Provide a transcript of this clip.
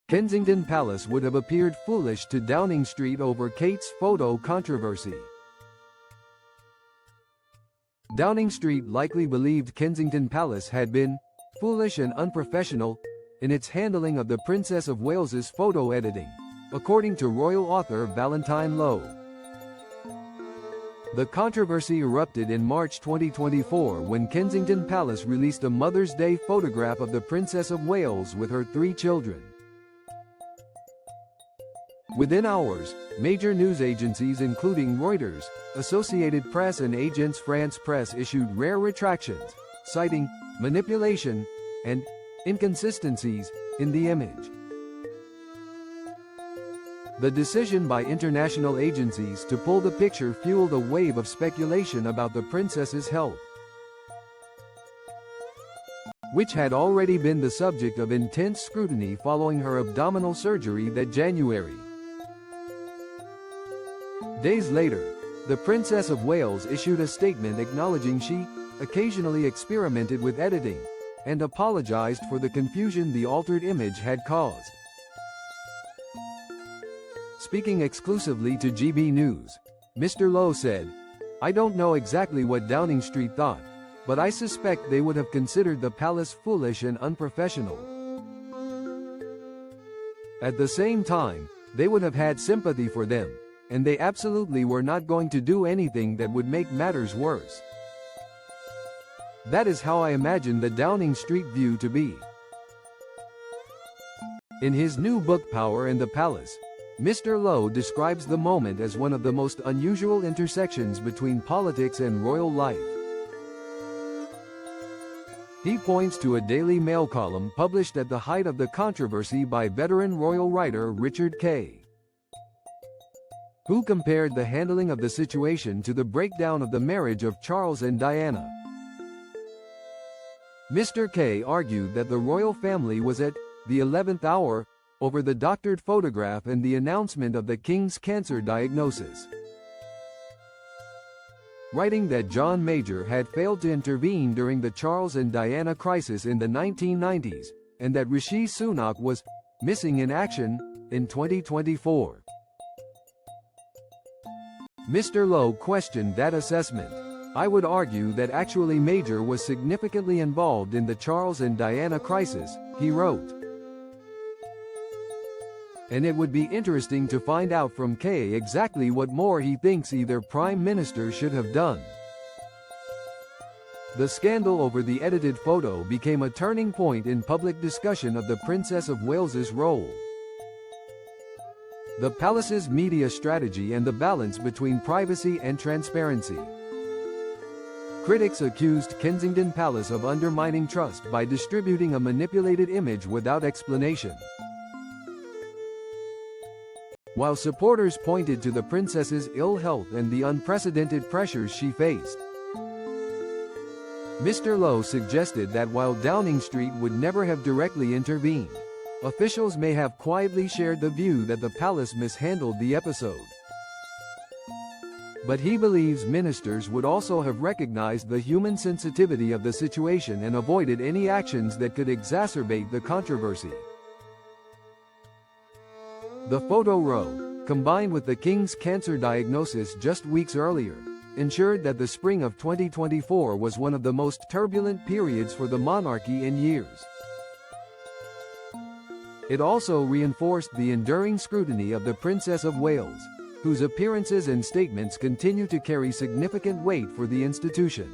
Kensington Palace would have appeared foolish to Downing Street over Kate's photo controversy. Downing Street likely believed Kensington Palace had been foolish and unprofessional in its handling of the Princess of Wales's photo editing, according to royal author Valentine Lowe. The controversy erupted in March 2024 when Kensington Palace released a Mother's Day photograph of the Princess of Wales with her 3 children. Within hours, major news agencies including Reuters, Associated Press and Agence France Presse issued rare retractions, citing manipulation and inconsistencies in the image. The decision by international agencies to pull the picture fueled a wave of speculation about the princess's health, which had already been the subject of intense scrutiny following her abdominal surgery that January. Days later, the Princess of Wales issued a statement acknowledging she occasionally experimented with editing and apologized for the confusion the altered image had caused. Speaking exclusively to GB News, Mr. Lowe said, "I don't know exactly what Downing Street thought, but I suspect they would have considered the palace foolish and unprofessional. At the same time, they would have had sympathy for them, and they absolutely were not going to do anything that would make matters worse. That is how I imagine the Downing Street view to be." In his new book Power and the Palace, Mr. Lowe describes the moment as one of the most unusual intersections between politics and royal life. He points to a Daily Mail column published at the height of the controversy by veteran royal writer Richard Kay, who compared the handling of the situation to the breakdown of the marriage of Charles and Diana. Mr. Kay argued that the royal family was at the 11th hour over the doctored photograph and the announcement of the king's cancer diagnosis, writing that John Major had failed to intervene during the Charles and Diana crisis in the 1990s, and that Rishi Sunak was missing in action in 2024. Mr. Lowe questioned that assessment. "I would argue that actually Major was significantly involved in the Charles and Diana crisis," he wrote. And it would be interesting to find out from Kay exactly what more he thinks either Prime Minister should have done. The scandal over the edited photo became a turning point in public discussion of the Princess of Wales's role, the palace's media strategy and the balance between privacy and transparency. Critics accused Kensington Palace of undermining trust by distributing a manipulated image without explanation, while supporters pointed to the princess's ill health and the unprecedented pressures she faced. Mr. Lowe suggested that while Downing Street would never have directly intervened, officials may have quietly shared the view that the palace mishandled the episode. But he believes ministers would also have recognized the human sensitivity of the situation and avoided any actions that could exacerbate the controversy. The photo row, combined with the king's cancer diagnosis just weeks earlier, ensured that the spring of 2024 was one of the most turbulent periods for the monarchy in years. It also reinforced the enduring scrutiny of the Princess of Wales, whose appearances and statements continue to carry significant weight for the institution.